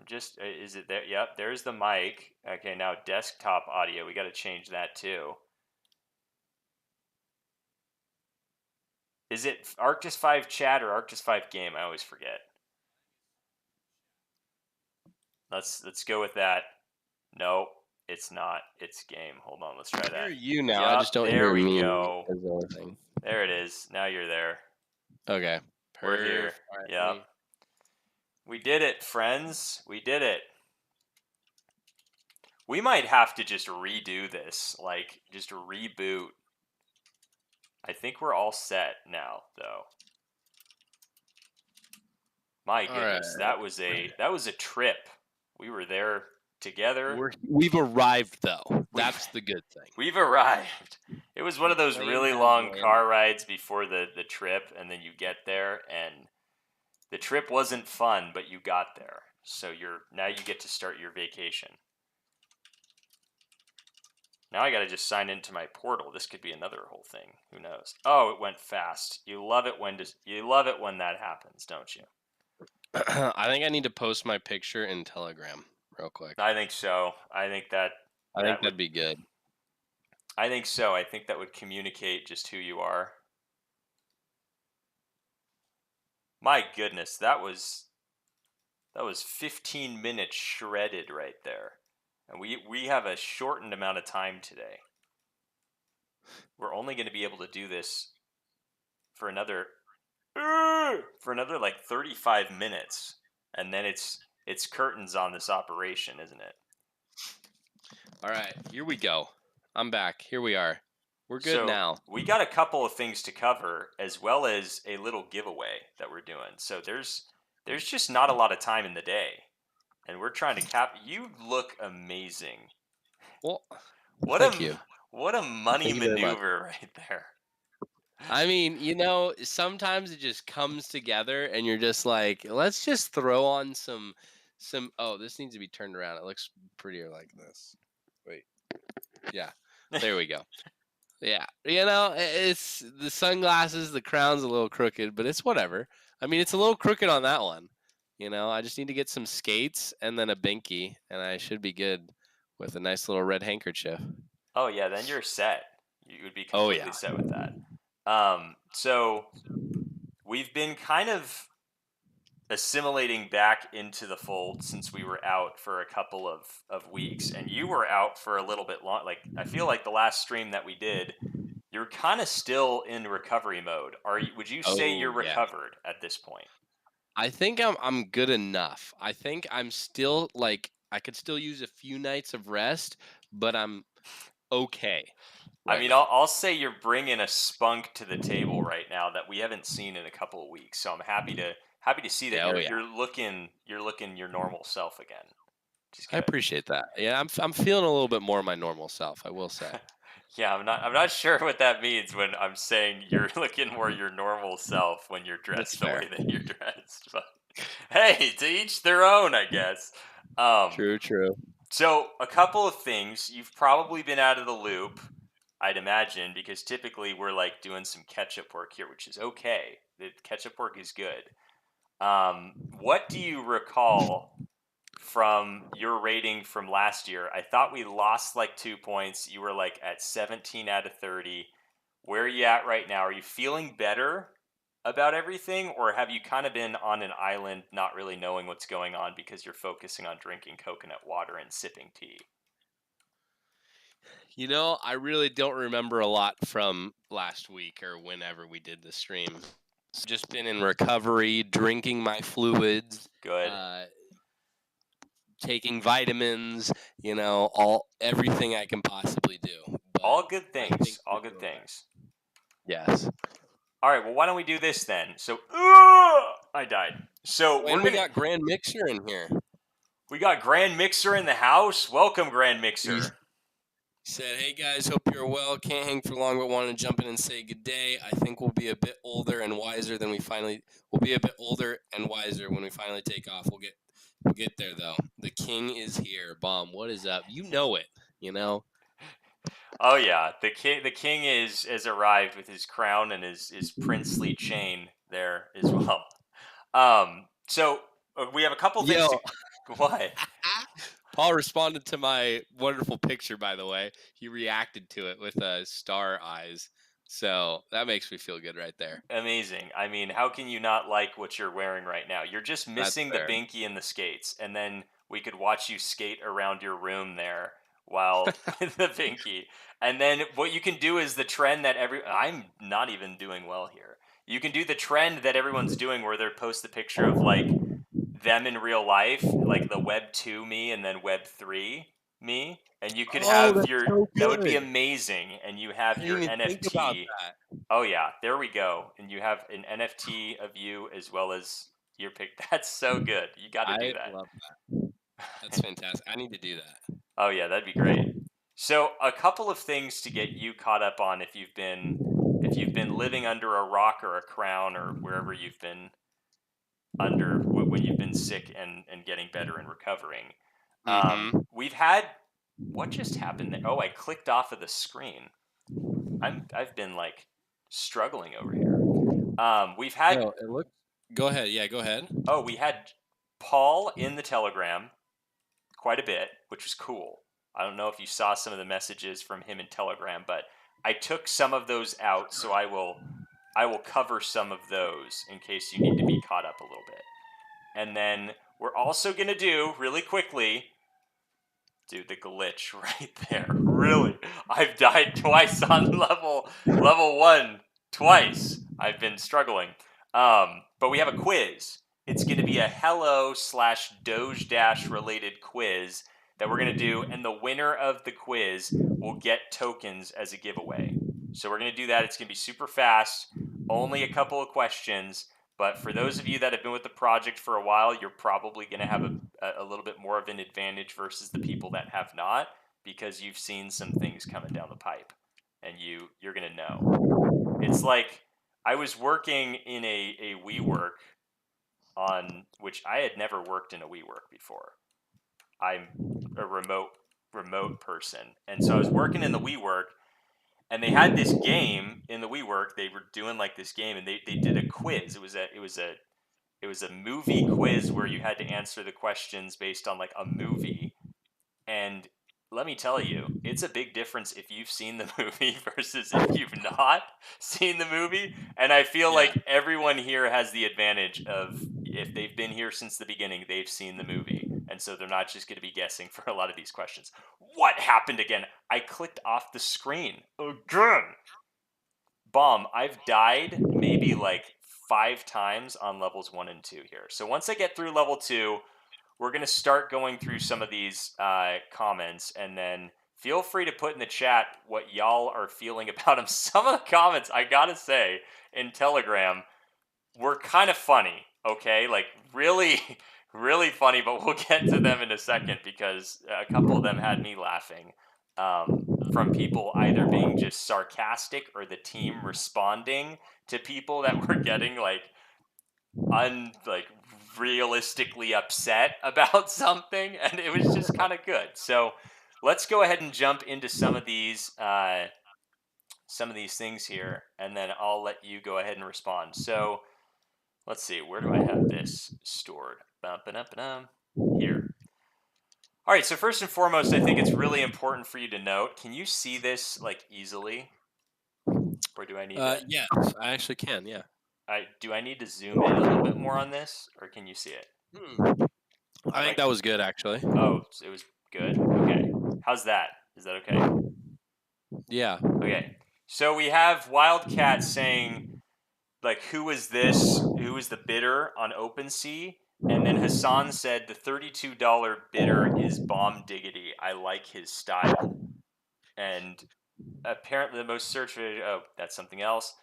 is it there? Yep, there's the mic. Okay, now desktop audio. We got to change that too. Is it Arctis 5 chat or Arctis 5 game? I always forget. Let's go with that. No, it's not. It's game. Hold on, let's try I hear that. you now. I just Yup, don't there hear we me. go. As the only thing. There it is. Now you're there. Okay. We're here. Yep. We did it, friends. We did it. We might have to just redo this. Like, just reboot. I think we're all set now, though. My goodness, Right. that was a trip. We were there together. We've arrived though. That's the good thing. We've arrived. It was one The of those plane really has long landed. car rides before the trip, and then you get there, and the trip wasn't fun, but you got there. So now you get to start your vacation. Now I gotta just sign into my portal. This could be another whole thing. Who knows? Oh, it went fast. You love it when that happens, don't you? I think I need to post my picture in Telegram real quick. I think so. I think that'd be good. I think so. I think that would communicate just who you are. My goodness, that was 15 minutes shredded right there. And we have a shortened amount of time today. We're only going to be able to do this for another like 35 minutes, and then it's curtains on this operation, isn't it? All right, here we go. I'm back. Here we are. We're good now. We got a couple of things to cover, as well as a little giveaway that we're doing. So there's just not a lot of time in the day, and we're trying to You look amazing. Well, Thank you. What a money maneuver right there. I mean, sometimes it just comes together and you're just like, let's just throw on some oh, this needs to be turned around. It looks prettier like this. Wait. Yeah. There we go. Yeah. It's the sunglasses, the crown's a little crooked, but it's whatever. I mean, it's a little crooked on that one. I just need to get some skates and then a binky, and I should be good with a nice little red handkerchief. Oh yeah, then you're set. You would be completely set with that. So we've been kind of assimilating back into the fold since we were out for a couple of weeks, and you were out for a little bit long. Like, I feel like the last stream that we did, you're kind of still in recovery mode. Would you say you're recovered at this point? I think I'm good enough. I think I'm still I could still use a few nights of rest, but I'm okay. I mean, I'll say you're bringing a spunk to the table right now that we haven't seen in a couple of weeks. So I'm happy to see that you're looking your normal self again. I appreciate that. Yeah, I'm feeling a little bit more my normal self, I will say. Yeah, I'm not sure what that means when I'm saying you're looking more your normal self when you're dressed the way that you're dressed. But hey, to each their own, I guess. True. So a couple of things. You've probably been out of the loop, I'd imagine, because typically we're like doing some catch-up work here, which is okay. The catch-up work is good. What do you recall from your rating from last year? I thought we lost like 2 points. You were like at 17 out of 30. Where are you at right now? Are you feeling better about everything, or have you kind of been on an island not really knowing what's going on because you're focusing on drinking coconut water and sipping tea? I really don't remember a lot from last week or whenever we did the stream. Just been in recovery, drinking my fluids. Good. Taking vitamins, everything I can possibly do. But all good things. All good things. Yes. All right. Well, why don't we do this then? So, I died. So we got Grand Mixer in here. We got Grand Mixer in the house. Welcome, Grand Mixer. He said, "Hey guys, hope you're well. Can't hang for long, but wanted to jump in and say good day. I think we'll be a bit older and wiser when we finally take off. We'll get there though. The king is here. Bomb. What is up? You know it. Oh yeah, the king has arrived with his crown and his princely chain there as well. So we have a couple things. What? Paul responded to my wonderful picture, by the way. He reacted to it with star eyes. So that makes me feel good right there. Amazing. I mean, how can you not like what you're wearing right now? You're just That's missing the fair. binky and the skates, and then we could watch you skate around your room there while with the binky. And then what you can do is the trend that I'm not even doing well here. You can do the trend that everyone's doing where they post the picture of like them in real life, like the Web 2 me and then Web 3 me, and you could Oh, have that's your so that would be good. amazing, and you I have didn't your even think about NFT. that. Oh yeah, there we go. And you have an NFT of you as well as your pic. That's so good. You got to do I that. love that. That's fantastic. I need to do that. Oh yeah, that'd be great. So a couple of things to get you caught up on if you've been living under a rock or a crown or wherever you've been under when you've been sick and getting better and recovering. Mm-hmm. We've had what just happened there? Oh, I clicked off of the screen. I've been like struggling over here. We've had No, it looks. Go ahead. Yeah, go ahead. we had Paul in the Telegram quite a bit, which was cool. I don't know if you saw some of the messages from him in Telegram, but I took some of those out, so I will cover some of those in case you need to be caught up a little bit. And then we're also gonna do really quickly. Dude, the glitch right there. Really, I've died twice on level 1 twice. I've been struggling. But we have a quiz. It's going to be a Hello / Doge Dash related quiz that we're going to do, and the winner of the quiz will get tokens as a giveaway. So we're going to do that. It's going to be super fast, only a couple of questions. But for those of you that have been with the project for a while, you're probably going to have a little bit more of an advantage versus the people that have not, because you've seen some things coming down the pipe, and you're going to know. It's like I was working in a WeWork on which I had never worked in a WeWork before. I'm a remote person, and so I was working in the WeWork, and they had this game in the WeWork. They were doing like this game, and they did a quiz. It was a movie quiz where you had to answer the questions based on like a movie. And let me tell you, it's a big difference if you've seen the movie versus if you've not seen the movie. And I feel Yeah. like everyone here has the advantage of if they've been here since the beginning, they've seen the movie. And so they're not just going to be guessing for a lot of these questions. What happened again? I clicked off the screen again. Bomb, I've died maybe like 5 times on levels 1 and 2 here. So once I get through level 2, we're going to start going through some of these comments, and then feel free to put in the chat what y'all are feeling about them. Some of the comments, I gotta say, in Telegram were kind of funny, okay? Like, really, really funny, but we'll get to them in a second because a couple of them had me laughing. From people either being just sarcastic or the team responding to people that were getting like like realistically upset about something, and it was just kind of good. So let's go ahead and jump into some of these things here, and then I'll let you go ahead and respond. So let's see, where do I have this stored? Bum-ba-dum-ba-dum. Here. All right, so first and foremost, I think it's really important for you to note, can you see this like easily? Or do I need to Yes, I actually can. Yeah. do I need to zoom in a little bit more on this, or can you see it? I think that was good, actually. Oh, it was good? Okay. How's that? Is that okay? Yeah. Okay. So we have Wildcat saying, like, who is this? Who is the bidder on OpenSea? And then Hassan said the $32 bidder is Bomb Diggity. I like his style. And apparently the most searched video, oh, that's something else.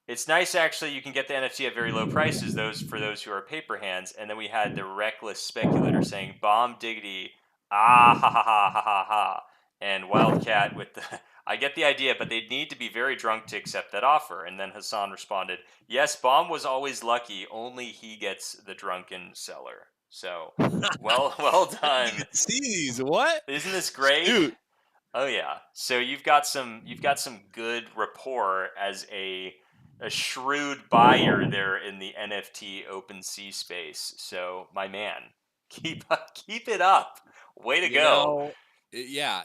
It's nice actually. You can get the NFT at very low prices. For those who are paper hands. And then we had the reckless speculator saying Bomb Diggity, ah ha ha ha ha ha ha, and Wildcat with the. I get the idea, but they'd need to be very drunk to accept that offer. And then Hassan responded, "Yes, Bomb was always lucky. Only he gets the drunken seller." So, well done. See these? What? Isn't this great? Dude. Oh yeah. So you've got some good rapport as a shrewd buyer there in the NFT OpenSea space. So my man. Keep it up. Way to You go. know, yeah,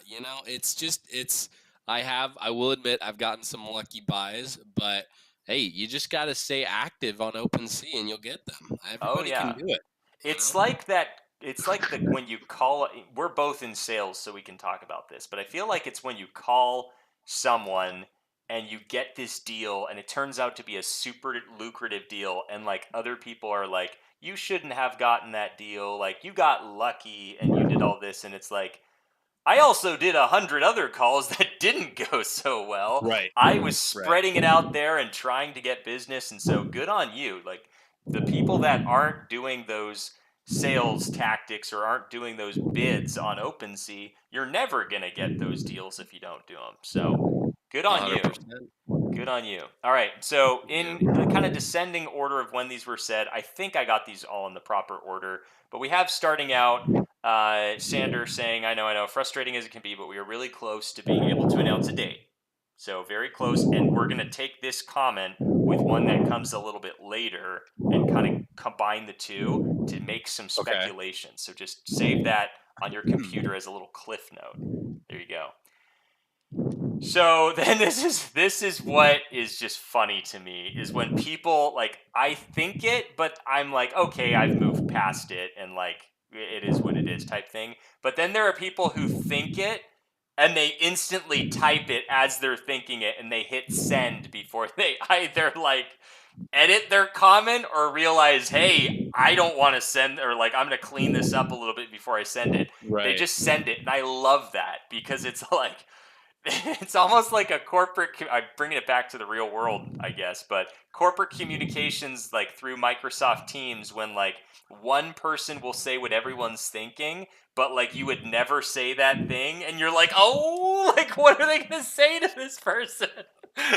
I will admit I've gotten some lucky buys, but hey, you just got to stay active on OpenSea and you'll get them. Oh Everybody can yeah. do it, you It's know? like that. It's like the when you call. We're both in sales, so we can talk about this. But I feel like it's when you call someone and you get this deal, and it turns out to be a super lucrative deal, and like other people are like, "You shouldn't have gotten that deal. Like you got lucky, and you did all this." And it's like, I also did 100 other calls that didn't go so well. Right. I was Right. spreading it out there and trying to get business, and so good on you. Like the people that aren't doing those sales tactics or aren't doing those bids on OpenSea, you're never going to get those deals if you don't do them. So good on you. 100%. Good on you. All right. So, Yeah. in the kind of descending order of when these were said, I think I got these all in the proper order. But we have starting out Sander saying, I know, frustrating as it can be, but we are really close to being able to announce a date. So, very close. And we're going to take this comment with one that comes a little bit later and kind of combine the two to make some Okay. speculation. So, just save that on your computer as a little cliff note. There you go. So then this is what is just funny to me is when people like I think it, but I'm like, okay, I've moved past it and like it is what it is type thing. But then there are people who think it and they instantly type it as they're thinking it and they hit send before they either like edit their comment or realize, hey, I don't want to send or like I'm gonna clean this up a little bit before I send it. They Right. just send it, and I love that because it's like it's almost like a corporate. I'm bringing it back to the real world, I guess, but corporate communications, like through Microsoft Teams, when like one person will say what everyone's thinking, but like you would never say that thing, and you're like, oh, like what are they gonna say to this person?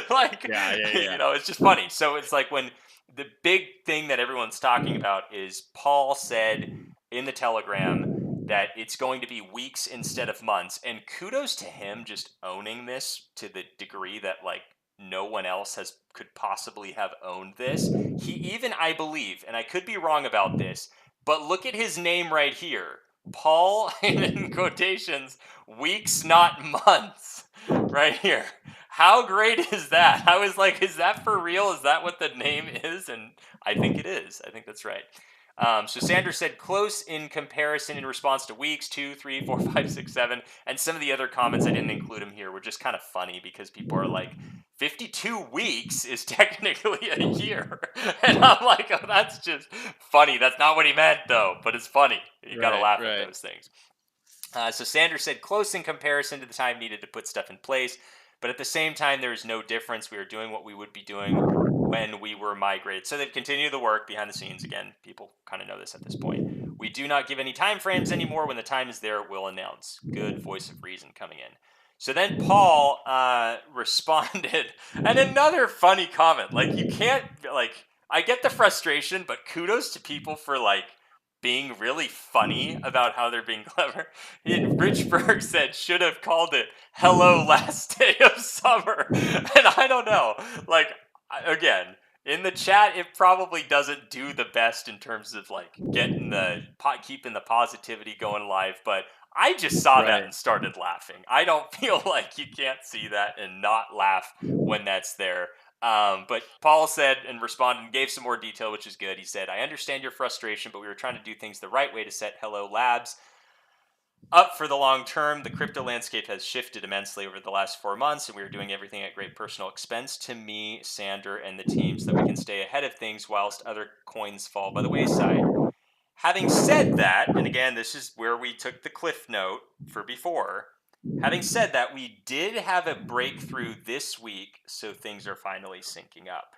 Like, Yeah, yeah, yeah. it's just funny. So it's like when the big thing that everyone's talking about is Paul said in the Telegram that it's going to be weeks instead of months. And kudos to him just owning this to the degree that like no one else could possibly have owned this. He even, I believe, and I could be wrong about this, but look at his name right here. Paul in quotations, weeks not months. Right here. How great is that? I was like, is that for real? Is that what the name is? And I think it is. I think that's right. So Sanders said close in comparison in response to weeks 2, 3, 4, 5, 6, 7, and some of the other comments I didn't include them here were just kind of funny because people are like, 52 weeks is technically a year, and I'm like, oh, that's just funny. That's not what he meant though, but it's funny. You got to Right. laugh at Right. those things. So Sanders said close in comparison to the time needed to put stuff in place, but at the same time, there is no difference. We are doing what we would be doing when we were migrated. So they've continued the work behind the scenes. Again, people kind of know this at this point. We do not give any time frames anymore. When the time is there, we'll announce. Good voice of reason coming in. So then Paul responded, and another funny comment. Like you can't like. I get the frustration, but kudos to people for like being really funny about how they're being clever. Richburg said should have called it "Hello Last Day of Summer," and I don't know. Like again, in the chat, it probably doesn't do the best in terms of like getting keeping the positivity going live, but. I just saw that Right. and started laughing. I don't feel like you can't see that and not laugh when that's there. But Paul said and responded and gave some more detail, which is good. He said, I understand your frustration, but we were trying to do things the right way to set Hello Labs up for the long term. The crypto landscape has shifted immensely over the last 4 months, and we are doing everything at great personal expense to me, Sander, and the team so that we can stay ahead of things whilst other coins fall by the wayside. Having said that, and again, this is where we took the cliff note for before. Having said that, we did have a breakthrough this week, so things are finally syncing up.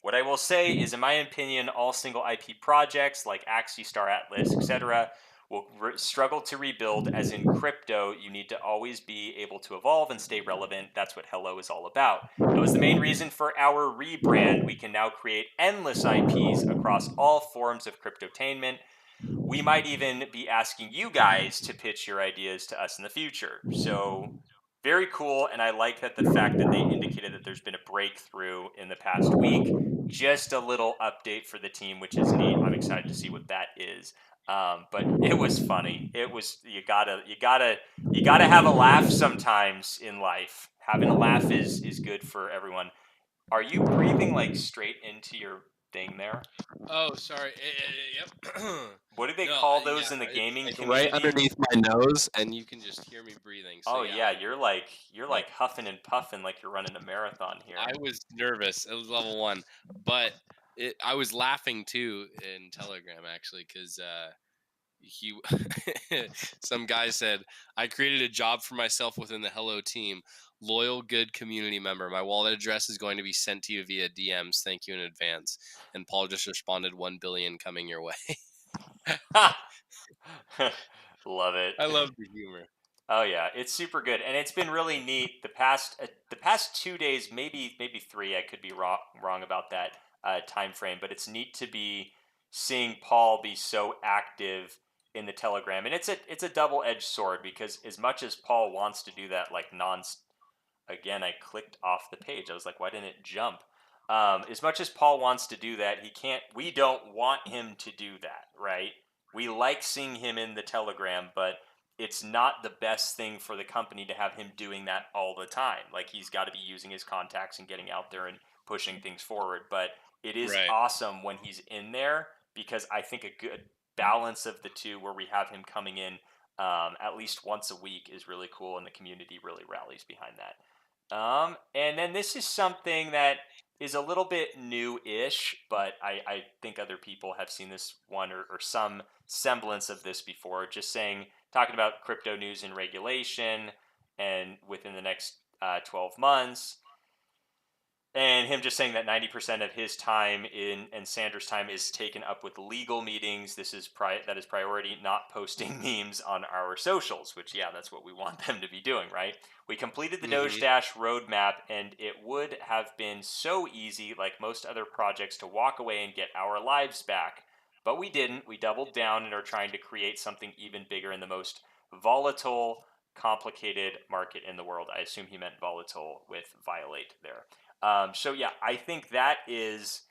What I will say is, in my opinion, all single IP projects like Axie, Star Atlas, etc., will struggle to rebuild, as in crypto, you need to always be able to evolve and stay relevant. That's what Hello is all about. That was the main reason for our rebrand. We can now create endless IPs across all forms of cryptotainment. We might even be asking you guys to pitch your ideas to us in the future. So very cool, and I like that the fact that they indicated that there's been a breakthrough in the past week. Just a little update for the team, which is neat. I'm excited to see what that is. But it was funny. It was you gotta have a laugh sometimes in life. Having a laugh is good for everyone. Are you breathing like straight into your thing there? Oh, sorry. Yep. What do they No, call yeah, those in the it's gaming like right community? underneath my nose, and you can just hear me breathing. So Oh yeah, yeah, you're like like huffing and puffing like you're running a marathon I here. was nervous. It was level one, but I was laughing too in Telegram actually because he some guy said I created a job for myself within the Hello team. Loyal, good community member. My wallet address is going to be sent to you via DMs. Thank you in advance. And Paul just responded, 1 billion coming your way. Love it. I love the humor. Oh yeah, it's super good, and it's been really neat. The past 2 days, maybe three. I could be wrong about that time frame, but it's neat to be seeing Paul be so active in the Telegram, and it's a double edged sword because as much as Paul wants to do that, like non. Again, I clicked off the page. I was like, why didn't it jump? As much as Paul wants to do that, he can't. We don't want him to do that, right? We like seeing him in the Telegram, but it's not the best thing for the company to have him doing that all the time. Like he's got to be using his contacts and getting out there and pushing things forward. But it is Right. awesome when he's in there because I think a good balance of the two, where we have him coming in at least once a week, is really cool, and the community really rallies behind that. And then this is something that is a little bit new-ish, but I think other people have seen this one or some semblance of this before. Just talking about crypto news and regulation, and within the next 12 months, and him just saying that 90% of his time and Sanders' time is taken up with legal meetings. That is priority, not posting memes on our socials, which, yeah, that's what we want them to be doing, right? We completed the Doge Hmm. Dash roadmap, and it would have been so easy, like most other projects, to walk away and get our lives back. But we didn't. We doubled down and are trying to create something even bigger in the most volatile, complicated market in the world. I assume he meant volatile with violate there. So yeah, I think that is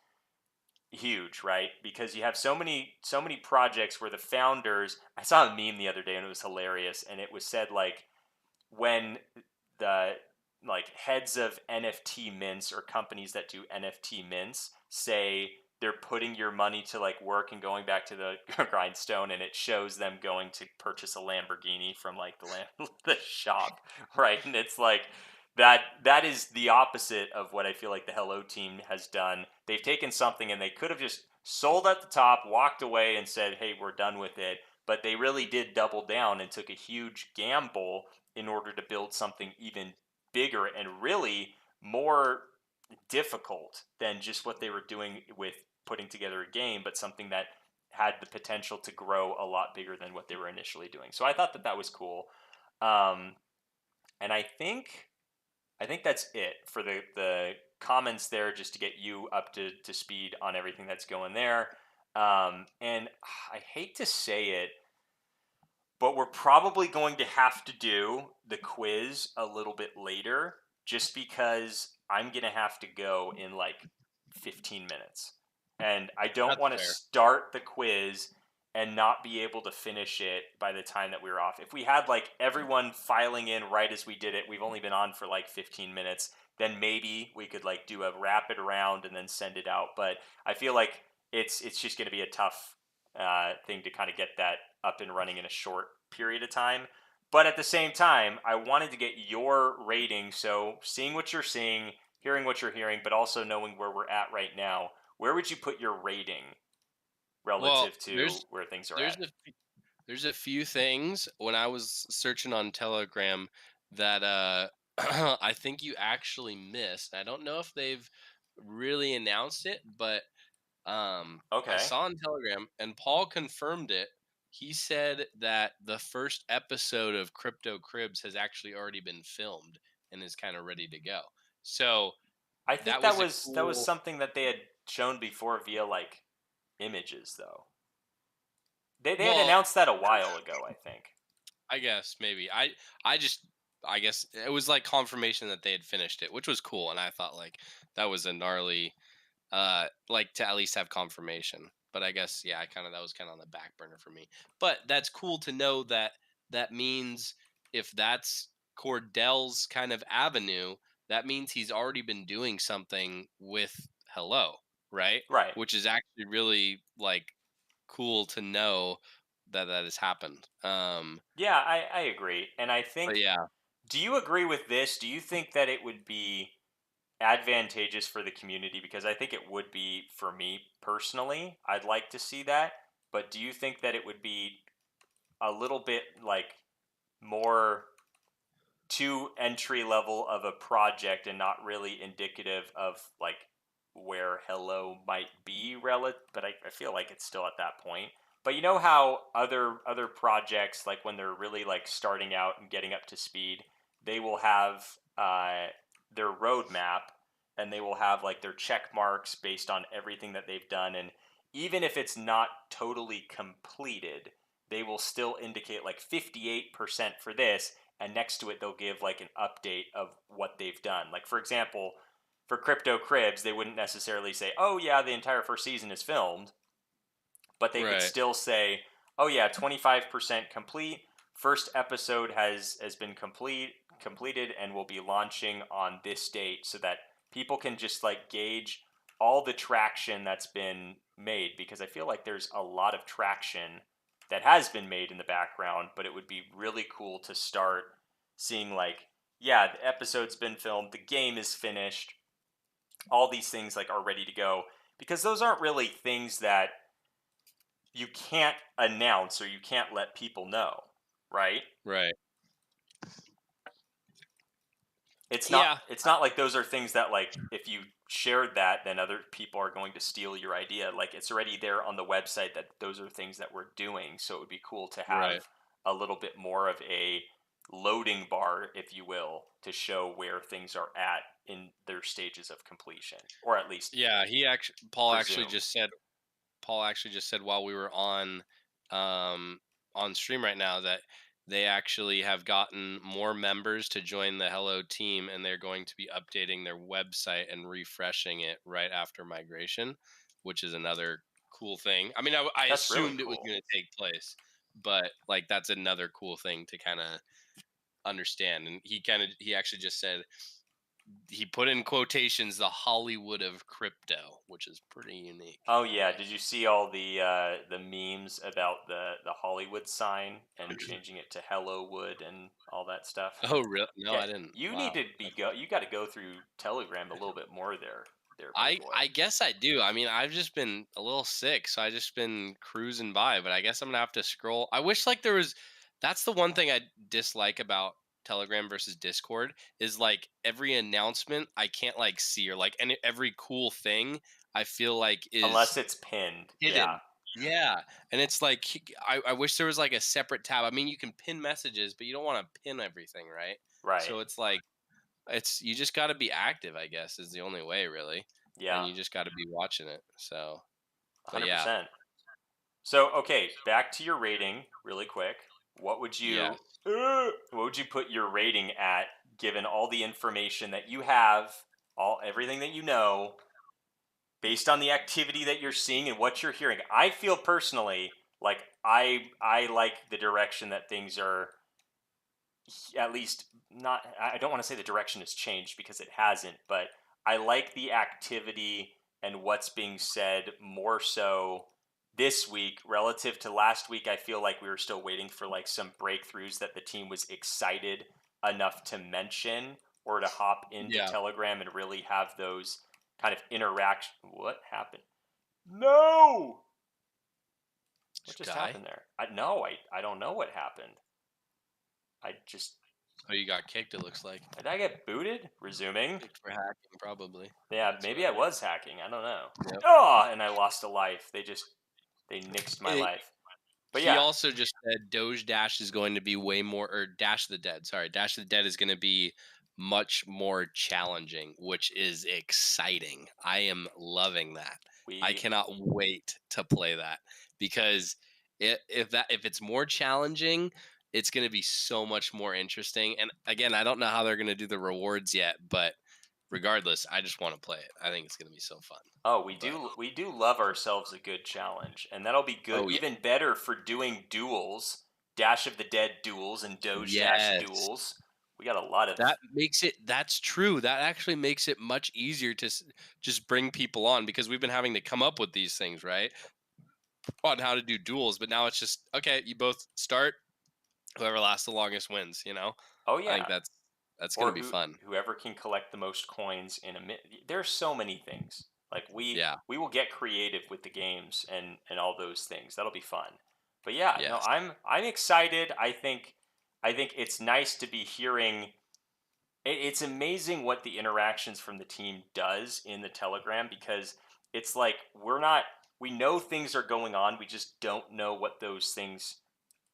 huge, right? Because you have so many projects where the founders. I saw a meme the other day and it was hilarious, and it was said like when the heads of NFT mints or companies that do NFT mints say they're putting your money to like work and going back to the grindstone, and it shows them going to purchase a Lamborghini from like the shop, right? And it's like that is the opposite of what I feel like the Hello team has done. They've taken something and they could have just sold at the top, walked away, and said, "Hey, we're done with it." But they really did double down and took a huge gamble in order to build something even bigger and really more difficult than just what they were doing with putting together a game, but something that had the potential to grow a lot bigger than what they were initially doing. So I thought that was cool. Um, and I think that's it for the comments there, just to get you up to speed on everything that's going there. And I hate to say it, but we're probably going to have to do the quiz a little bit later, just because I'm going to have to go in like 15 minutes. And I don't That's want to fair. start the quiz and not be able to finish it by the time that we're off. If we had like everyone filing in right as we did it, we've only been on for like 15 minutes, then maybe we could like do a rapid round and then send it out. But I feel like it's just going to be a tough thing to kind of get that up and running in a short period of time. But at the same time, I wanted to get your rating. So seeing what you're seeing, hearing what you're hearing, but also knowing where we're at right now, where would you put your rating Well, relative to where things are there's at? there's a few things when I was searching on Telegram that I think you actually missed. I don't know if they've really announced it, but I Okay. saw on Telegram and Paul confirmed it. He said that the first episode of Crypto Cribs has actually already been filmed and is kind of ready to go. So I think that that was a was that was cool. something that they had shown before via like images though. They had Well, announced that a while ago, I think. I guess maybe I just I guess it was like confirmation that they had finished it, which was cool, and I thought like that was a gnarly like to at least have confirmation. but I guess yeah, that was kind of on the back burner for me. But that's cool to know that that means if that's Cordell's kind of avenue, that means he's already been doing something with Hello, right? Right. Which is actually really like cool to know that that has happened. Yeah, I agree. And I But think, yeah, do you agree with this? Do you think that it would be advantageous for the community? Because I think it would be for me personally. I'd like to see that. But do you think that it would be a little bit like more too entry level of a project and not really indicative of like where Hello might be relative? But I feel like it's still at that point. But you know how other projects, like when they're really like starting out and getting up to speed, they will have their roadmap, and they will have like their check marks based on everything that they've done. And even if it's not totally completed, they will still indicate like 58% for this, and next to it they'll give like an update of what they've done. Like for example, for Crypto Cribs, they wouldn't necessarily say, "Oh yeah, the entire first season is filmed," but they could right. still say, "Oh yeah, 25% complete. First episode has been completed and will be launching on this date," so that people can just like gauge all the traction that's been made, because I feel like there's a lot of traction that has been made in the background, but it would be really cool to start seeing like, yeah, the episode's been filmed, the game is finished, all these things like are ready to go, because those aren't really things that you can't announce or you can't let people know, right? Right. It's not Yeah. it's not like those are things that like if you shared that, then other people are going to steal your idea. Like it's already there on the website that those are things that we're doing, so it would be cool to Right. have a little bit more of a loading bar, if you will, to show where things are at in their stages of completion, or at least Yeah, he actually presume. Paul actually just said while we were um on stream right now that they actually have gotten more members to join the Hello team, and they're going to be updating their website and refreshing it right after migration, which is another cool thing. I mean, I That's really assumed it was cool. going to take place, but like that's another cool thing to kind of understand. And he actually just said he put in quotations the Hollywood of crypto, which is pretty unique. Oh yeah, did you see all the memes about the Hollywood sign and changing it to Hello Wood and all that stuff? Oh, really? No, Yeah, I didn't. you need Wow. to be you got to go through Telegram a little bit more there, big boy. I guess I do. I mean, I've just been a little sick, so I just been cruising by, but I guess I'm gonna have to scroll. I wish like there was that's the one thing I dislike about Telegram versus Discord is like every announcement I can't like see, or like any every cool thing I feel like Unless is it's pinned. Yeah, hidden. Yeah. And it's like I wish there was like a separate tab. I mean, you can pin messages, but you don't want to pin everything, right? right. So it's like it's you just got to be active, I guess, is the only way, really, and Yeah, you just got to be watching it. So, but yeah, 100%. So, okay, back to your rating really quick. What would yeah, you what would you put your rating at, given all the information that you have, all everything that you know, based on the activity that you're seeing and what you're hearing? I feel personally like I like the direction that things are, at least not, I don't want to say the direction has changed because it hasn't, but I like the activity and what's being said more so this week relative to last week. I feel like we were still waiting for like some breakthroughs that the team was excited enough to mention, or to hop into yeah. Telegram and really have those kind of interaction. What happened? No. What Just just die. happened there? I don't know what happened. I just Oh, you got kicked. It looks like Did I get booted? Resuming. kicked for hacking, probably. Yeah, That's what maybe I I mean. was hacking. I don't know. Yep. Oh, and I lost a life. They nixed my It, life. But he yeah, also just said Doge Dash is going to be way more, or Dash of the Dead. Sorry, Dash of the Dead is going to be much more challenging, which is exciting. I am loving that. I we cannot wait to play that because if it's more challenging, it's going to be so much more interesting. And again, I don't know how they're going to do the rewards yet, but regardless, I just want to play it. I think it's gonna be so fun. Oh, we But do we do love ourselves a good challenge, and that'll be good, oh yeah, even better for doing duels, Dash of the Dead duels and Doge Dash yes. duels. We got a lot of That's true. That actually makes it much easier to just bring people on because we've been having to come up with these things, right? On how to do duels, but now it's just okay, you both start, whoever lasts the longest wins, you know? oh I think yeah, that's going to or be fun. whoever can collect the most coins in a minute. There's so many things. Like Yeah. we will get creative with the games and all those things. That'll be fun. But yeah, no, Yes. I'm excited. I think it's nice to be hearing. It's amazing what the interactions from the team does in the Telegram, because it's like we know things are going on. We just don't know what those things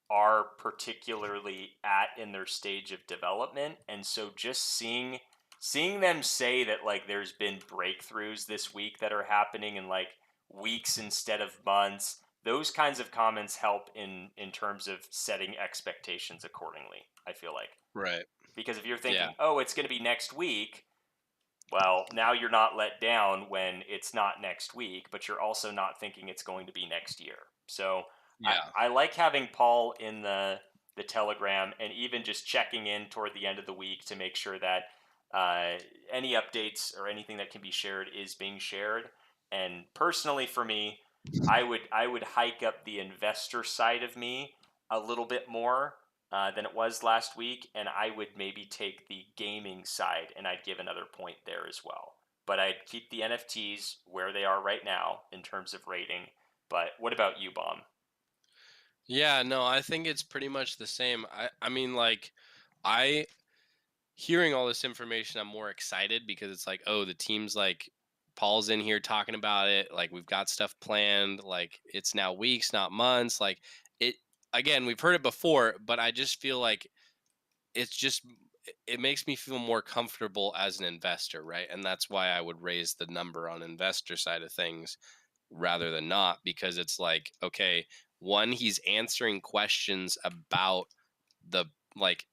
are particularly at in their stage of development. And so just seeing them say that like there's been breakthroughs this week that are happening in like weeks instead of months, those kinds of comments help in terms of setting expectations accordingly, I feel like. Right. Because if you're Yeah. thinking, oh, it's going to be next week, well, now you're not let down when it's not next week, but you're also not thinking it's going to be next year. So Yeah. I like having Paul in the Telegram, and even just checking in toward the end of the week to make sure that uh, any updates or anything that can be shared is being shared. And personally, for me, I would hike up the investor side of me a little bit more than it was last week, and I would maybe take the gaming side and I'd give another point there as well. But I'd keep the NFTs where they are right now in terms of rating. But what about you, Bomb? Yeah, no, I think it's pretty much the same. I mean like I hearing all this information, I'm more excited because it's like, oh, the team's like Paul's in here talking about it. Like we've got stuff planned. Like it's now weeks, not months. Like it again, we've heard it before, but I just feel like it's just it makes me feel more comfortable as an investor, right? And that's why I would raise the number on investor side of things rather than not, because it's like, okay, one, he's answering questions about the like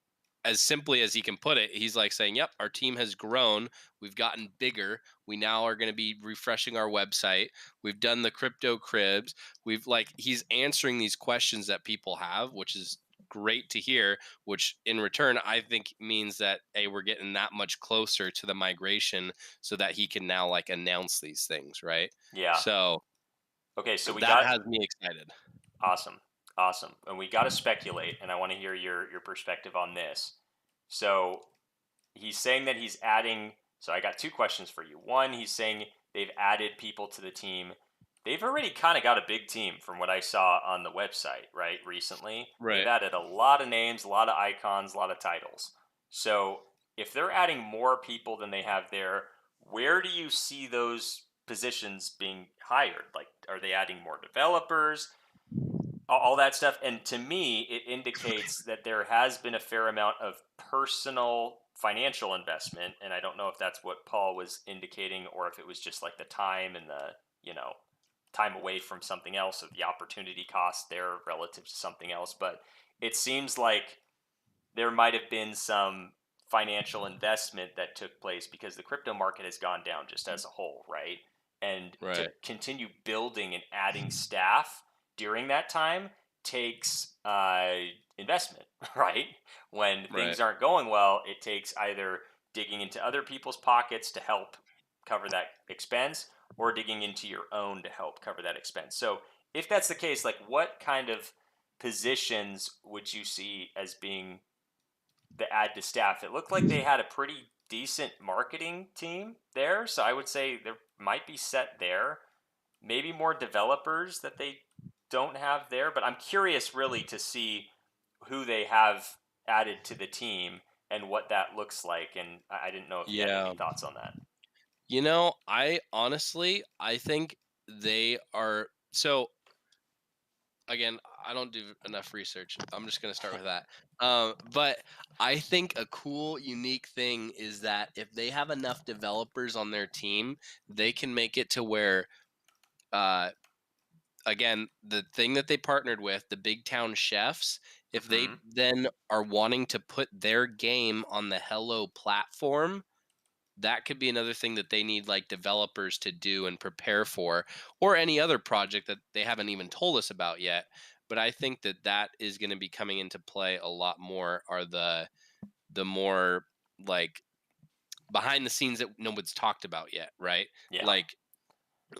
as simply as he can put it, he's like saying, "Yep, our team has grown. We've gotten bigger. We now are going to be refreshing our website. We've done the crypto cribs. We've like he's answering these questions that people have, which is great to hear, which in return I think means that hey, we're getting that much closer to the migration so that he can now like announce these things, right? Yeah. So Okay, so we that got has me excited. awesome. Awesome. And we got to speculate, and I want to hear your perspective on this. So, he's saying that he's adding, so I got two questions for you. One, he's saying they've added people to the team. They've already kind of got a big team from what I saw on the website, right? Recently, they've Right. added a lot of names, a lot of icons, a lot of titles. So, if they're adding more people than they have there, where do you see those positions being hired? Like, are they adding more developers? All that stuff. And to me, it indicates that there has been a fair amount of personal financial investment. And I don't know if that's what Paul was indicating, or if it was just like the time and the, you know, time away from something else, or the opportunity cost there relative to something else. But it seems like there might have been some financial investment that took place because the crypto market has gone down just as a whole, right? And to Right. continue building and adding staff during that time takes investment, right? When Right. things aren't going well, it takes either digging into other people's pockets to help cover that expense, or digging into your own to help cover that expense. So, if that's the case, like what kind of positions would you see as being the add to staff? It looked like they had a pretty decent marketing team there, so I would say there might be set there. Maybe more developers that they don't have there, but I'm curious really to see who they have added to the team and what that looks like. And I didn't know if you had any Yeah. thoughts on that. You know, I honestly, I think they are. So again, I don't do enough research. I'm just gonna start with that. But I think a cool, unique thing is that if they have enough developers on their team, they can make it to where, uh, again, the thing that they partnered with, the Big Town Chefs, if they Hmm. then are wanting to put their game on the Hello platform, that could be another thing that they need like developers to do and prepare for, or any other project that they haven't even told us about yet. But I think that that is going to be coming into play a lot more, are the more like behind the scenes that no one's talked about yet, right? Yeah. Like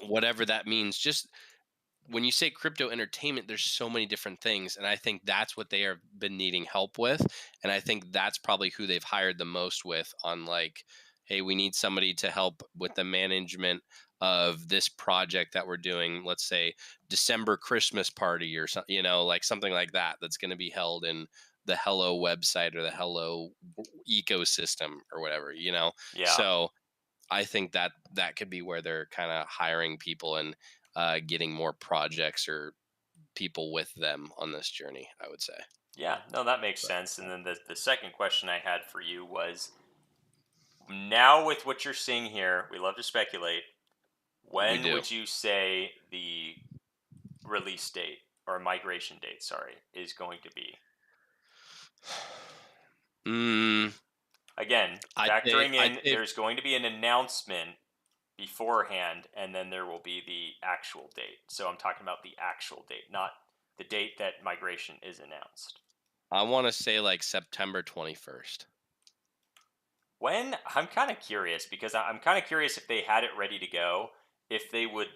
whatever that means. Just when you say crypto entertainment, there's so many different things, and I think that's what they have been needing help with, and I think that's probably who they've hired the most with on like, hey, we need somebody to help with the management of this project that we're doing. Let's say December Christmas party or something, like something like that that's going to be held in the Hello website or the Hello ecosystem or whatever. Yeah. So I think that that could be where they're kind of hiring people and getting more projects or people with them on this journey, I would say. Yeah. No, that makes But sense. And then the second question I had for you was, now with what you're seeing here, we love to speculate. we When do. would you say the release date or migration date, sorry, is going to be? mm, Again, I'd say factoring I'd in say there's going to be an announcement beforehand, and then there will be the actual date. So I'm talking about the actual date, not the date that migration is announced. I want to say like September 21st. When I'm kind of curious because I'm kind of curious if they had it ready to go, if they would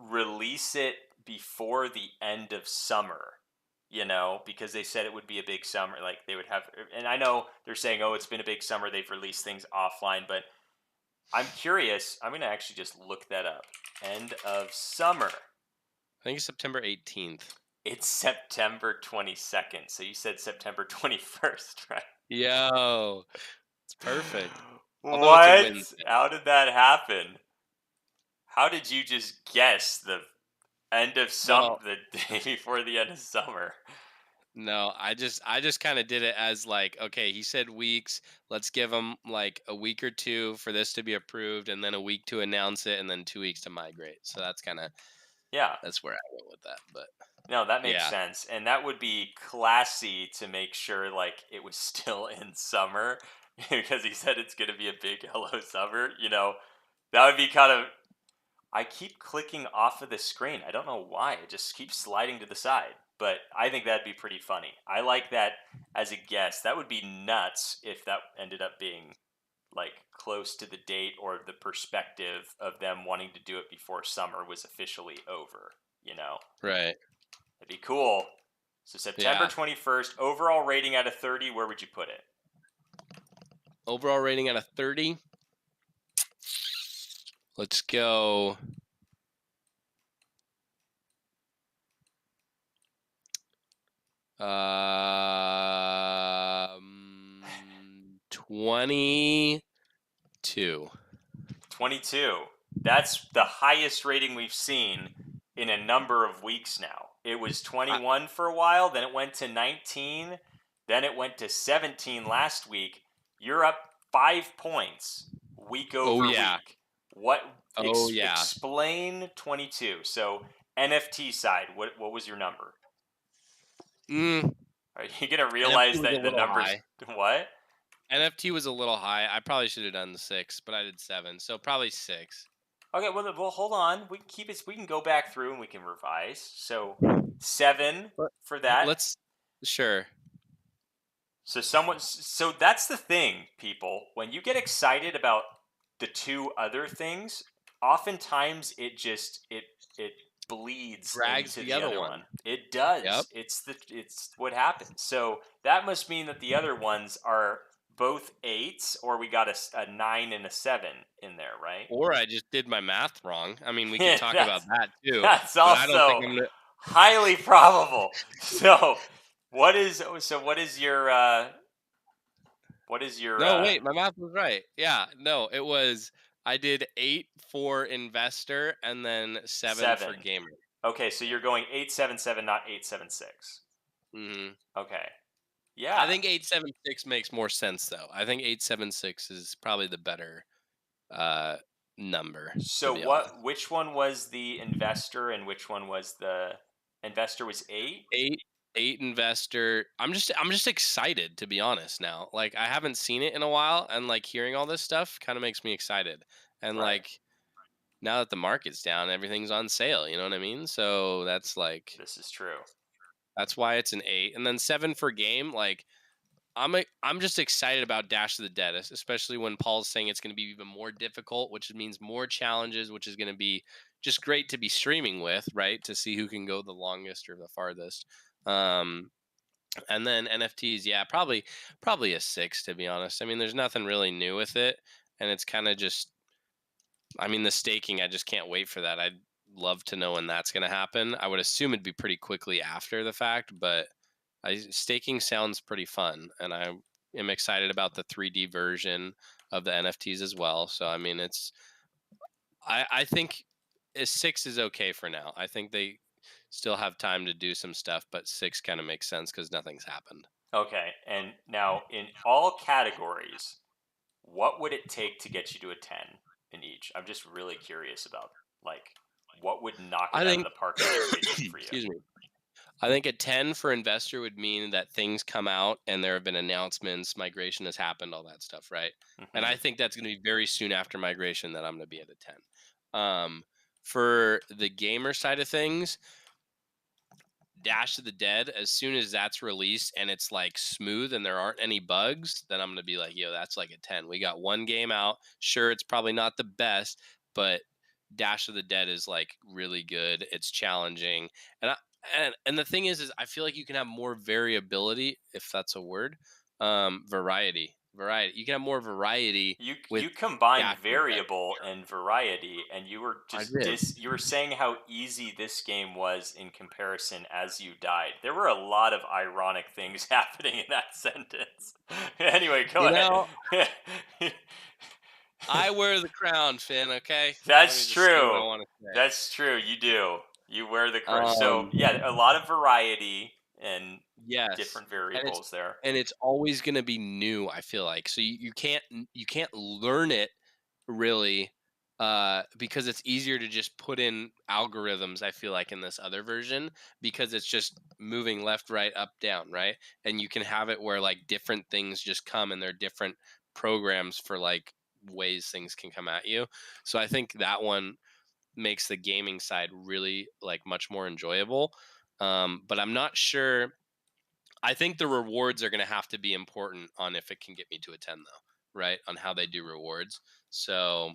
release it before the end of summer, because they said it would be a big summer. Like they would have, and I know they're saying, oh, it's been a big summer. They've released things offline, but I'm curious. I'm going to actually just look that up. End of summer. I think it's September 18th. It's September 22nd. So you said September 21st, right? Yo, it's perfect. Although it's a What? Wednesday. How did that happen? How did you just guess the end of Well, the day before the end of summer? no, I just kind of did it as like, okay, he said weeks. Let's give him like a week or two for this to be approved, and then a week to announce it, and then 2 weeks to migrate. So Yeah. that's where I went with that. But No, that makes yeah, sense. And that would be classy to make sure like it was still in summer because he said it's going to be a big hello summer, That would be kind of I keep clicking off of the screen. I don't know why. It just keeps sliding to the side. But I think that'd be pretty funny. I like that as a guess. That would be nuts if that ended up being like close to the date or the perspective of them wanting to do it before summer was officially over. right. It'd be cool. So September Yeah. 21st, overall rating out of 30, where would you put it? Overall rating out of 30. Let's go. 22. 22. That's the highest rating we've seen in a number of weeks now. It was I, 21 for a while, then it went to 19, then it went to 17 last week. You're up 5 points week oh over yeah. week. What Oh yeah. explain 22? So NFT side, what was your number? Mm, Are you gonna NFT realize was a that the little numbers high. what? NFT was a little high. I probably should have done 6, but I did 7, so probably 6. Okay, well, hold on. We can keep it. We can go back through and we can revise. So 7 But for that. let's sure. So that's the thing, people. When you get excited about the two other things, oftentimes it bleeds Drags into the the other other one. one. It Yep. does. It's what happens. So that must mean that the other ones are both eights, or we got a 9 and a 7 in there, right? Or I just did my math wrong. I mean, we could Yeah, talk about that's that too, that's but I don't think also I'm gonna. highly probable. So, what is your No, wait, my math was right. Yeah, no, it was. I did 8 for investor and then 7 for 7? gamer. Okay, so you're going 877, not 876. Hmm. Okay. I Yeah. think 876 makes more sense though. I think 876 is probably the better uh number, to So be honest. which one was the investor and which one was the investor was 8? 8 8 investor. I'm just excited, to be honest now. Like I haven't seen it in a while, and like hearing all this stuff kind of makes me excited. And Right. like now that the market's down, everything's on sale, you know what I mean? So This is true. that's why it's an 8. And then 7 for game, like I'm just excited about Dash of the Dead, especially when Paul's saying it's going to be even more difficult, which means more challenges, which is going to be just great to be streaming with, right? To see who can go the longest or the farthest. Um, and then NFTs, yeah, probably a 6, to be honest. I mean, there's nothing really new with it, and it's kind of just, I mean, the staking, I just can't wait for that. I'd love to know when that's going to happen. I would assume it'd be pretty quickly after the fact, but staking sounds pretty fun, and I am excited about the 3D version of the NFTs as well. So I mean, I think 6 is okay for now. I think they still have time to do some stuff, but 6 kind of makes sense because nothing's happened. Okay. And now, in all categories, what would it take to get you to a 10 in each? I'm just really curious about, like, what would knock it I out of think, the park in every region for you? excuse me. I think a 10 for investor would mean that things come out and there have been announcements, migration has happened, all that stuff, right? And I Hmm. think that's going to be very soon after migration that I'm going to be at a 10. For the gamer side of things, Dash of the Dead, as soon as that's released and it's like smooth and there aren't any bugs, then I'm going to be like, yo, that's like a 10. We got one game out. Sure, it's probably not the best, but Dash of the Dead is like really good. It's challenging. And and the thing is I feel like you can have more variability, if that's a word. Variety. You can have more variety with You combined Dash of the Dead. variable and variety, and you were I just did. you were saying how easy this game was in comparison as you died. There were a lot of ironic things happening in that sentence. Anyway, go You ahead. know, I wear the crown, Finn, okay? Let me That's just say what I true. want to say. That's true. You do. You wear the so Um, yeah, a lot of variety and yes, different and it's variables there. and it's always gonna be new, I feel like. So you can't learn it really, because it's easier to just put in algorithms, I feel like, in this other version, because it's just moving left, right, up, down, right? And you can have it where like different things just come and they're different programs for like ways things can come at you. So I think that one makes the gaming side really like much more enjoyable. But I'm not sure. I think the rewards are going to have to be important on if it can get me to a 10 though, right? On how they do rewards. So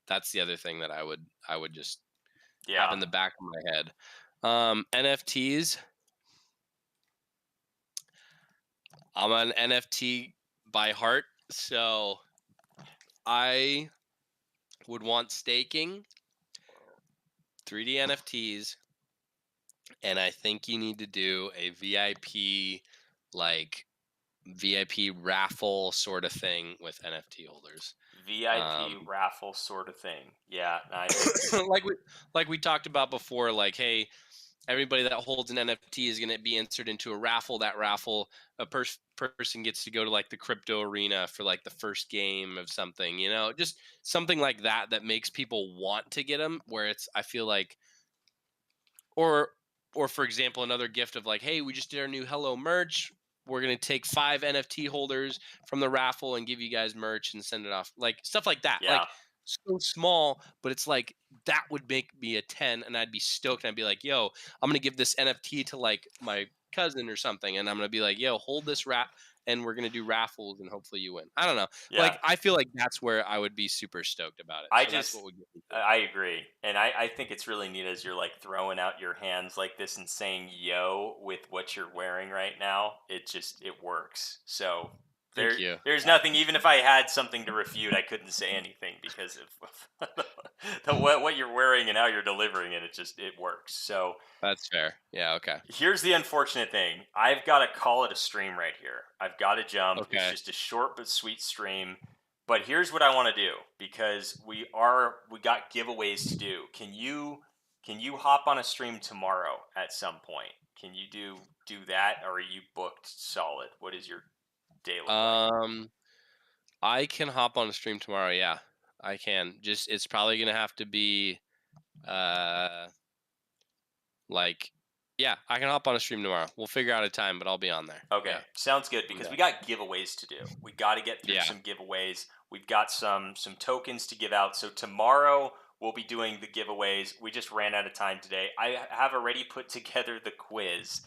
that's the other thing that I would just have Yeah. in the back of my head. NFTs. I'm an NFT by heart, so I would want staking, 3D NFTs, and I think you need to do a VIP, like VIP raffle sort of thing with NFT holders. VIP Um, raffle sort of thing. Yeah, I think like we talked about before, like, hey, everybody that holds an NFT is going to be entered into a raffle. That raffle, a person gets to go to like the crypto arena for like the first game of something, just something like that that makes people want to get them. Where it's, I feel like, or or for example, another gift of like, hey, we just did our new Hello merch. We're gonna take 5 NFT holders from the raffle and give you guys merch and send it off, like stuff like that. yeah. Like so small, but it's like that would make me a 10, and I'd be stoked. And I'd be like, yo, I'm gonna give this NFT to like my cousin or something, and I'm gonna be like, yo, hold this wrap, and we're gonna do raffles, and hopefully you win. I don't know. Yeah. Like I feel like that's where I would be super stoked about it. I So that's just what would get me to I agree. And I think it's really neat as you're like throwing out your hands like this and saying yo with what you're wearing right now. It works. So Thank you. there's nothing, even if I had something to refute, I couldn't say anything because of what you're wearing and how you're delivering it. It works. So That's fair. Yeah. Okay. here's the unfortunate thing. I've got to call it a stream right here. I've got to jump. It's Okay. just a short but sweet stream. But here's what I want to do because we got giveaways to do. Can you hop on a stream tomorrow at some point? Can you do that, or are you booked solid? What does your day look like? Um, I can hop on a stream tomorrow. Yeah, I can. Just it's probably gonna have to be uh like Yeah, I can hop on a stream tomorrow. We'll figure out a time, but I'll be on there. Okay, Yeah, sounds good I'm because we down. got giveaways to do. We got to get through Yeah. some giveaways. We've got some tokens to give out. So tomorrow we'll be doing the giveaways. We just ran out of time today. I have already put together the quiz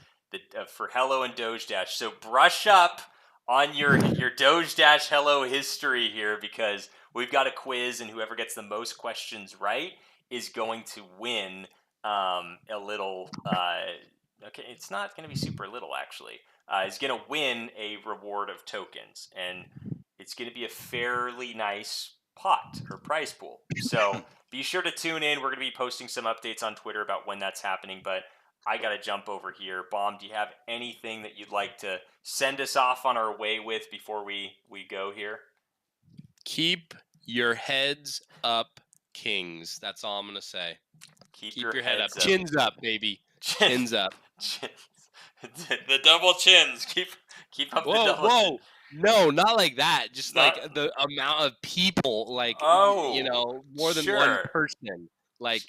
for Hello and Doge Dash. So brush up on your Doge Dash Hello history here because we've got a quiz, and whoever gets the most questions right is going to win a little. Okay, it's not going to be super little actually. Is going to win a reward of tokens, and it's going to be a fairly nice pot or prize pool. So be sure to tune in. We're going to be posting some updates on Twitter about when that's happening. But I got to jump over here. Bomb, do you have anything that you'd like to send us off on our way with before we go here? Keep your heads up, Kings. That's all I'm gonna say. Keep Keep your head up. heads up. Chins up, baby. Chins up. The double chins. Keep up the Whoa, double whoa. chins. No, not like that. Just Not- like the amount of people, like Oh, more than one sure. person. Like,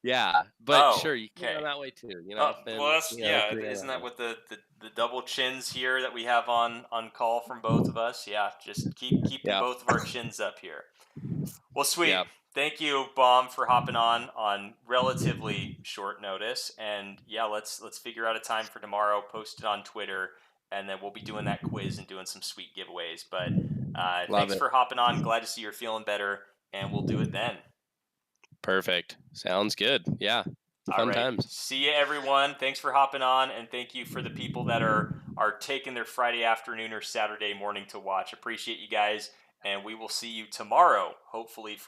yeah. But Oh, sure, you can okay. go that way too. Oh, Then well, that's, yeah. figure Isn't that that out. what the double chins here that we have on call from both of us? Yeah, just keeping Yeah. both of our chins up here. Well, sweet. Yeah. Thank you, Bomb, for hopping on relatively short notice. And yeah, let's figure out a time for tomorrow. Post it on Twitter, and then we'll be doing that quiz and doing some sweet giveaways. But thanks it. for hopping on. Glad to see you're feeling better, and we'll do it then. Perfect. Sounds good. Yeah. Fun times. See you, everyone. Thanks for hopping on, and thank you for the people that are taking their Friday afternoon or Saturday morning to watch. Appreciate you guys, and we will see you tomorrow, hopefully for